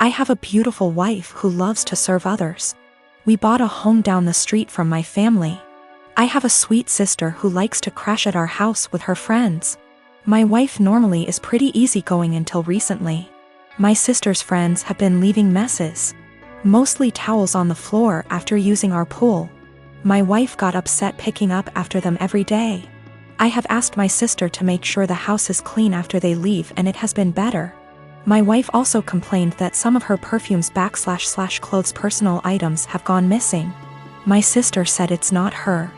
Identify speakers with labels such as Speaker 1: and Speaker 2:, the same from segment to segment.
Speaker 1: I have a beautiful wife who loves to serve others. We bought a home down the street from my family. I have a sweet sister who likes to crash at our house with her friends. My wife normally is pretty easygoing until recently. My sister's friends have been leaving messes, mostly towels on the floor after using our pool. My wife got upset picking up after them every day. I have asked my sister to make sure the house is clean after they leave, and it has been better. My wife also complained that some of her perfumes / clothes personal items have gone missing. My sister said it's not her.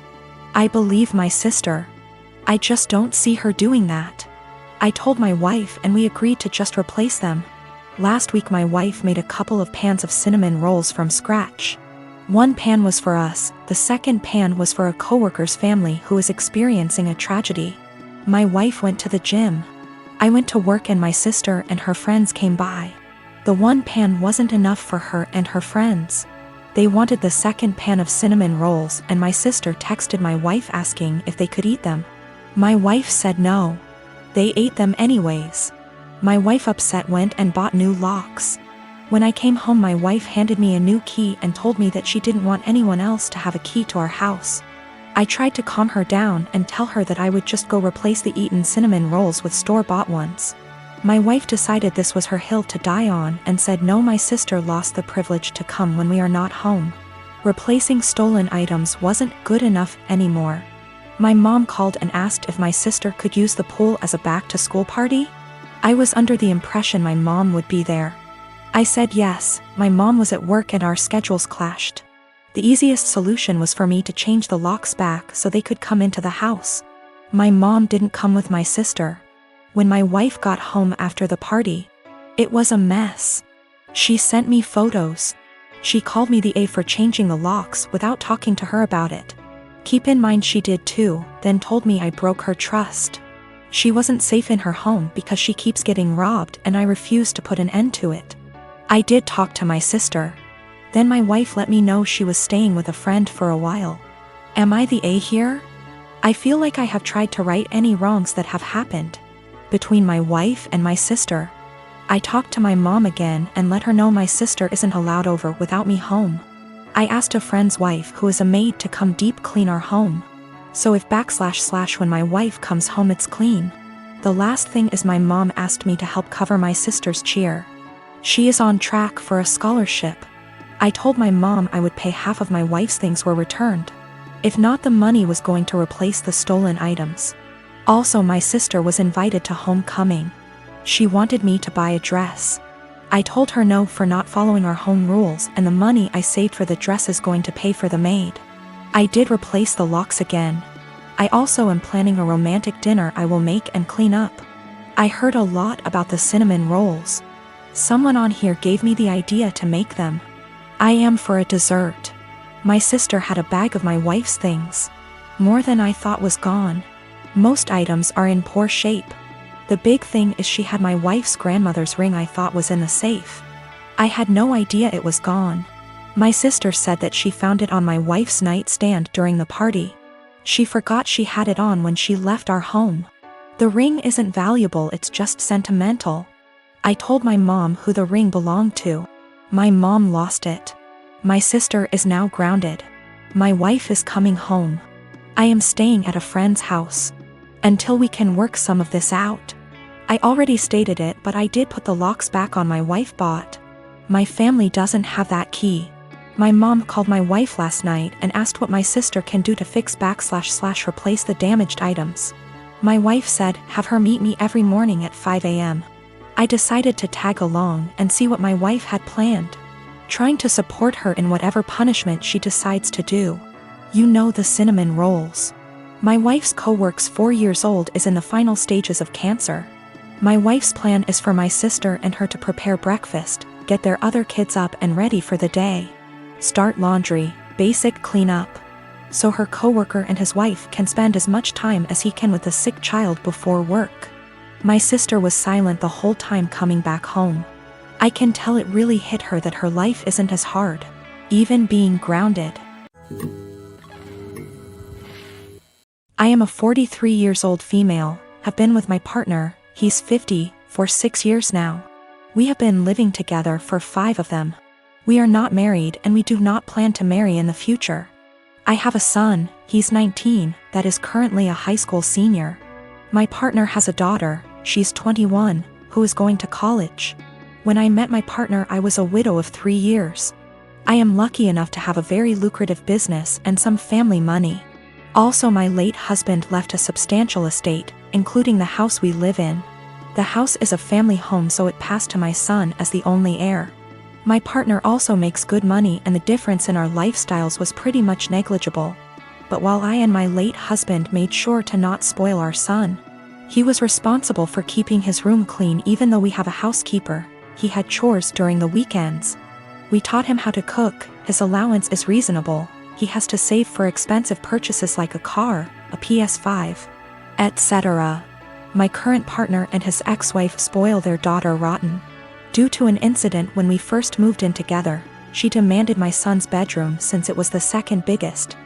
Speaker 1: I believe my sister. I just don't see her doing that. I told my wife and we agreed to just replace them. Last week my wife made a couple of pans of cinnamon rolls from scratch. One pan was for us, the second pan was for a coworker's family who is experiencing a tragedy. My wife went to the gym. I went to work and my sister and her friends came by. The one pan wasn't enough for her and her friends. They wanted the second pan of cinnamon rolls and my sister texted my wife asking if they could eat them. My wife said no. They ate them anyways. My wife upset went and bought new locks. When I came home my wife handed me a new key and told me that she didn't want anyone else to have a key to our house. I tried to calm her down and tell her that I would just go replace the eaten cinnamon rolls with store-bought ones. My wife decided this was her hill to die on and said no, my sister lost the privilege to come when we are not home. Replacing stolen items wasn't good enough anymore. My mom called and asked if my sister could use the pool as a back-to-school party. I was under the impression my mom would be there. I said yes. My mom was at work and our schedules clashed. The easiest solution was for me to change the locks back so they could come into the house. My mom didn't come with my sister. When my wife got home after the party, it was a mess. She sent me photos. She called me the A for changing the locks without talking to her about it. Keep in mind she did too, then told me I broke her trust. She wasn't safe in her home because she keeps getting robbed and I refused to put an end to it. I did talk to my sister. Then my wife let me know she was staying with a friend for a while. Am I the A here? I feel like I have tried to right any wrongs that have happened between my wife and my sister. I talked to my mom again and let her know my sister isn't allowed over without me home. I asked a friend's wife who is a maid to come deep clean our home. So if / when my wife comes home it's clean. The last thing is my mom asked me to help cover my sister's cheer. She is on track for a scholarship. I told my mom I would pay half of my wife's things were returned. If not, the money was going to replace the stolen items. Also, my sister was invited to homecoming. She wanted me to buy a dress. I told her no for not following our home rules, and the money I saved for the dress is going to pay for the maid. I did replace the locks again. I also am planning a romantic dinner I will make and clean up. I heard a lot about the cinnamon rolls. Someone on here gave me the idea to make them. I am for a dessert. My sister had a bag of my wife's things. More than I thought was gone. Most items are in poor shape. The big thing is she had my wife's grandmother's ring I thought was in the safe. I had no idea it was gone. My sister said that she found it on my wife's nightstand during the party. She forgot she had it on when she left our home. The ring isn't valuable, it's just sentimental. I told my mom who the ring belonged to. My mom lost it. My sister is now grounded. My wife is coming home. I am staying at a friend's house until we can work some of this out. I already stated it, but I did put the locks back on my wife bought. My family doesn't have that key. My mom called my wife last night and asked what my sister can do to fix / replace the damaged items. My wife said have her meet me every morning at 5 a.m. I decided to tag along and see what my wife had planned, trying to support her in whatever punishment she decides to do. You know, the cinnamon rolls. My wife's co-worker's 4 years old is in the final stages of cancer. My wife's plan is for my sister and her to prepare breakfast, get their other kids up and ready for the day, start laundry, basic cleanup, so her co-worker and his wife can spend as much time as he can with the sick child before work. My sister was silent the whole time coming back home. I can tell it really hit her that her life isn't as hard, even being grounded. I am a 43 years old female, have been with my partner, he's 50, for 6 years now. We have been living together for 5 of them. We are not married and we do not plan to marry in the future. I have a son, he's 19, that is currently a high school senior. My partner has a daughter, she's 21, who is going to college. When I met my partner, I was a widow of 3 years. I am lucky enough to have a very lucrative business and some family money. Also, my late husband left a substantial estate, including the house we live in. The house is a family home, so it passed to my son as the only heir. My partner also makes good money and the difference in our lifestyles was pretty much negligible. But while I and my late husband made sure to not spoil our son, he was responsible for keeping his room clean. Even though we have a housekeeper, he had chores during the weekends. We taught him how to cook, his allowance is reasonable, he has to save for expensive purchases like a car, a PS5, etc. My current partner and his ex-wife spoil their daughter rotten. Due to an incident when we first moved in together, she demanded my son's bedroom since it was the second biggest.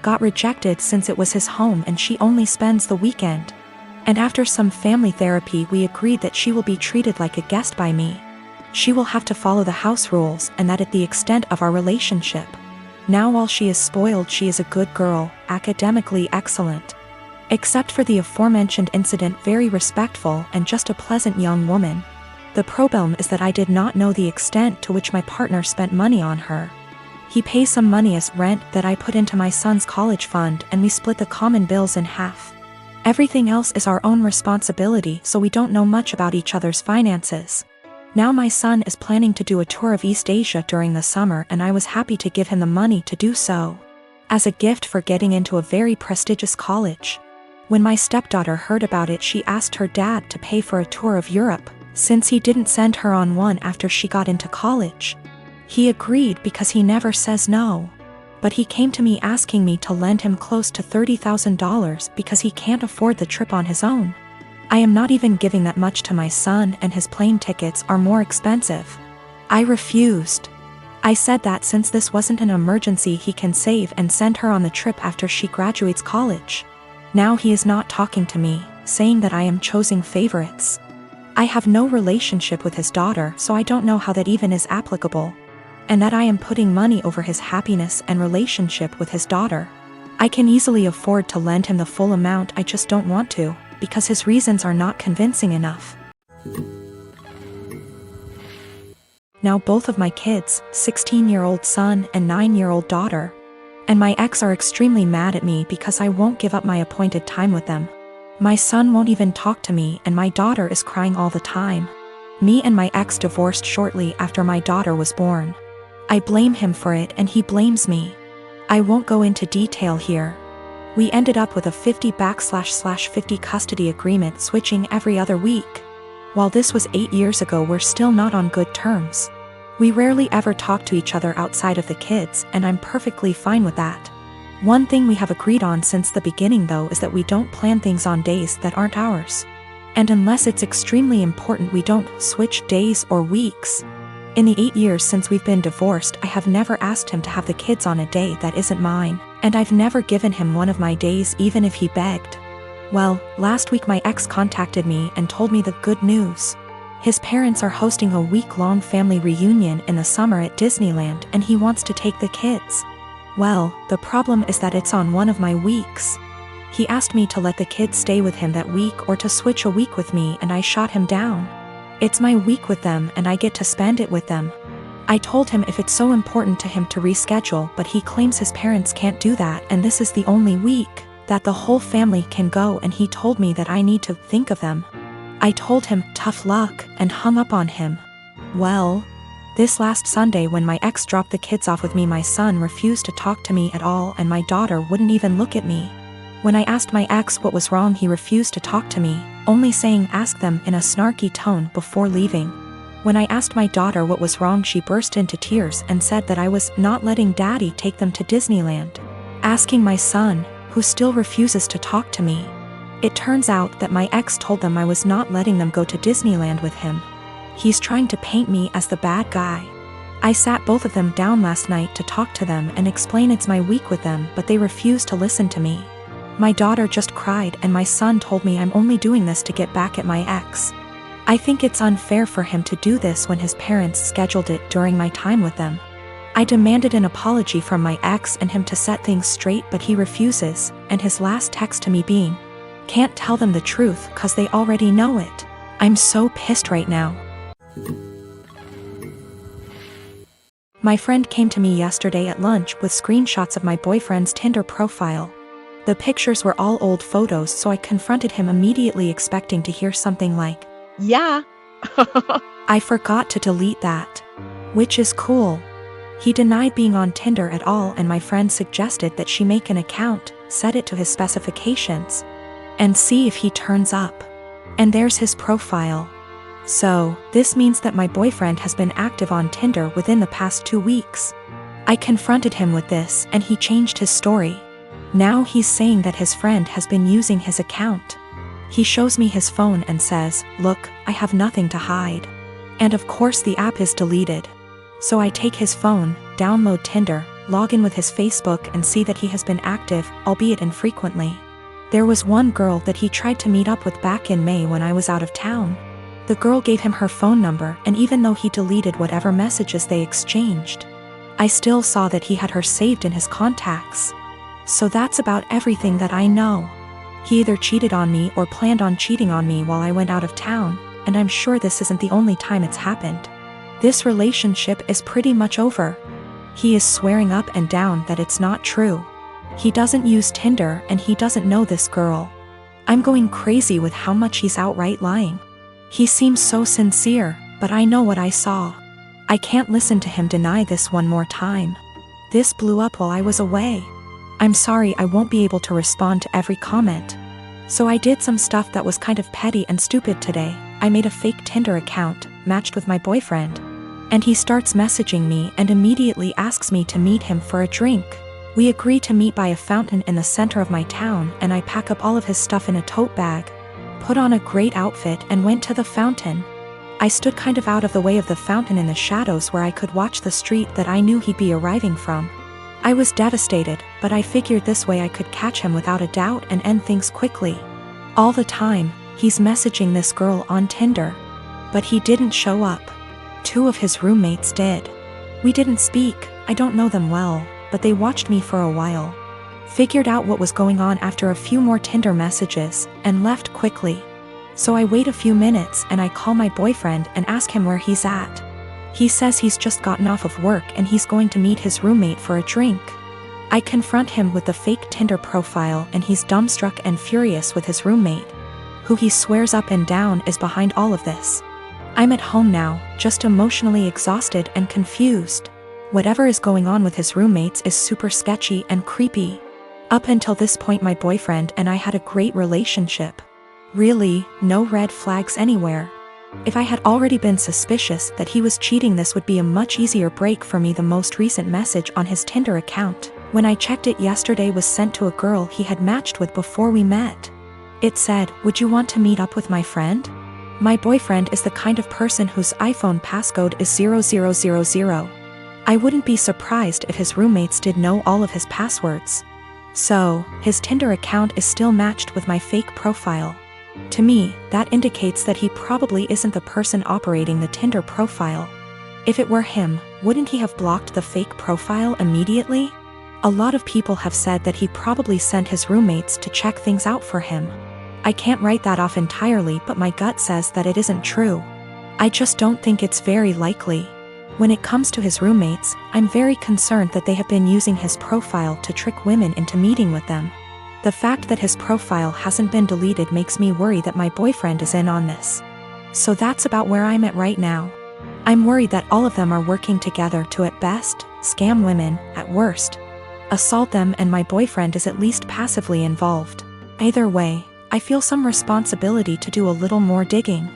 Speaker 1: Got rejected since it was his home and she only spends the weekend. And after some family therapy, we agreed that she will be treated like a guest by me. She will have to follow the house rules and that at the extent of our relationship. Now while she is spoiled, she is a good girl, academically excellent. Except for the aforementioned incident, very respectful and just a pleasant young woman. The problem is that I did not know the extent to which my partner spent money on her. He pays some money as rent that I put into my son's college fund and we split the common bills in half. Everything else is our own responsibility, so we don't know much about each other's finances. Now my son is planning to do a tour of East Asia during the summer and I was happy to give him the money to do so, as a gift for getting into a very prestigious college. When my stepdaughter heard about it, she asked her dad to pay for a tour of Europe, since he didn't send her on one after she got into college. He agreed because he never says no. But he came to me asking me to lend him close to $30,000 because he can't afford the trip on his own. I am not even giving that much to my son and his plane tickets are more expensive. I refused. I said that since this wasn't an emergency, he can save and send her on the trip after she graduates college. Now he is not talking to me, saying that I am choosing favorites. I have no relationship with his daughter, so I don't know how that even is applicable. And that I am putting money over his happiness and relationship with his daughter. I can easily afford to lend him the full amount, I just don't want to, because his reasons are not convincing enough. Now both of my kids, 16-year-old son and 9-year-old daughter, and my ex are extremely mad at me because I won't give up my appointed time with them. My son won't even talk to me and my daughter is crying all the time. Me and my ex divorced shortly after my daughter was born. I blame him for it and he blames me. I won't go into detail here. We ended up with a 50/50 custody agreement, switching every other week. While this was 8 years ago, we're still not on good terms. We rarely ever talk to each other outside of the kids, and I'm perfectly fine with that. One thing we have agreed on since the beginning though is that we don't plan things on days that aren't ours. And unless it's extremely important, we don't switch days or weeks. In the 8 years since we've been divorced, I have never asked him to have the kids on a day that isn't mine, and I've never given him one of my days even if he begged. Well, last week my ex contacted me and told me the good news. His parents are hosting a week-long family reunion in the summer at Disneyland and he wants to take the kids. Well, the problem is that it's on one of my weeks. He asked me to let the kids stay with him that week or to switch a week with me, and I shot him down. It's my week with them and I get to spend it with them. I told him if it's so important to him to reschedule, but he claims his parents can't do that and this is the only week that the whole family can go, and he told me that I need to think of them. I told him tough luck and hung up on him. Well, this last Sunday when my ex dropped the kids off with me, my son refused to talk to me at all and my daughter wouldn't even look at me. When I asked my ex what was wrong, he refused to talk to me, only saying ask them in a snarky tone before leaving. When I asked my daughter what was wrong, she burst into tears and said that I was not letting daddy take them to Disneyland. Asking my son, who still refuses to talk to me. It turns out that my ex told them I was not letting them go to Disneyland with him. He's trying to paint me as the bad guy. I sat both of them down last night to talk to them and explain it's my week with them, but they refused to listen to me. My daughter just cried and my son told me I'm only doing this to get back at my ex. I think it's unfair for him to do this when his parents scheduled it during my time with them. I demanded an apology from my ex and him to set things straight, but he refuses, and his last text to me being, "Can't tell them the truth 'cause they already know it." I'm so pissed right now. My friend came to me yesterday at lunch with screenshots of my boyfriend's Tinder profile. The pictures were all old photos, so I confronted him immediately, expecting to hear something like, "Yeah." I forgot to delete that. Which is cool. He denied being on Tinder at all, and my friend suggested that she make an account, set it to his specifications, and see if he turns up. And there's his profile. So, this means that my boyfriend has been active on Tinder within the past 2 weeks. I confronted him with this, and he changed his story. Now he's saying that his friend has been using his account. He shows me his phone and says, "Look, I have nothing to hide." And of course the app is deleted. So I take his phone, download Tinder, log in with his Facebook, and see that he has been active, albeit infrequently. There was one girl that he tried to meet up with back in May when I was out of town. The girl gave him her phone number, and even though he deleted whatever messages they exchanged, I still saw that he had her saved in his contacts. So that's about everything that I know. He either cheated on me or planned on cheating on me while I went out of town, and I'm sure this isn't the only time it's happened. This relationship is pretty much over. He is swearing up and down that it's not true. He doesn't use Tinder and he doesn't know this girl. I'm going crazy with how much he's outright lying. He seems so sincere, but I know what I saw. I can't listen to him deny this one more time. This blew up while I was away. I'm sorry I won't be able to respond to every comment. So I did some stuff that was kind of petty and stupid today. I made a fake Tinder account, matched with my boyfriend. And he starts messaging me and immediately asks me to meet him for a drink. We agree to meet by a fountain in the center of my town, and I pack up all of his stuff in a tote bag, put on a great outfit, and went to the fountain. I stood kind of out of the way of the fountain in the shadows where I could watch the street that I knew he'd be arriving from. I was devastated, but I figured this way I could catch him without a doubt and end things quickly. All the time, he's messaging this girl on Tinder. But he didn't show up. 2 of his roommates did. We didn't speak, I don't know them well, but they watched me for a while. Figured out what was going on after a few more Tinder messages, and left quickly. So I wait a few minutes and I call my boyfriend and ask him where he's at. He says he's just gotten off of work and he's going to meet his roommate for a drink. I confront him with the fake Tinder profile and he's dumbstruck and furious with his roommate, who he swears up and down is behind all of this. I'm at home now, just emotionally exhausted and confused. Whatever is going on with his roommates is super sketchy and creepy. Up until this point my boyfriend and I had a great relationship. Really, no red flags anywhere. If I had already been suspicious that he was cheating, this would be a much easier break for me. The most recent message on his Tinder account, when I checked it yesterday, was sent to a girl he had matched with before we met. It said, "Would you want to meet up with my friend?" My boyfriend is the kind of person whose iPhone passcode is 0000. I wouldn't be surprised if his roommates did know all of his passwords. So, his Tinder account is still matched with my fake profile. To me, that indicates that he probably isn't the person operating the Tinder profile. If it were him, wouldn't he have blocked the fake profile immediately? A lot of people have said that he probably sent his roommates to check things out for him. I can't write that off entirely, but my gut says that it isn't true. I just don't think it's very likely. When it comes to his roommates, I'm very concerned that they have been using his profile to trick women into meeting with them. The fact that his profile hasn't been deleted makes me worry that my boyfriend is in on this. So that's about where I'm at right now. I'm worried that all of them are working together to, at best, scam women, at worst, assault them, and my boyfriend is at least passively involved. Either way, I feel some responsibility to do a little more digging.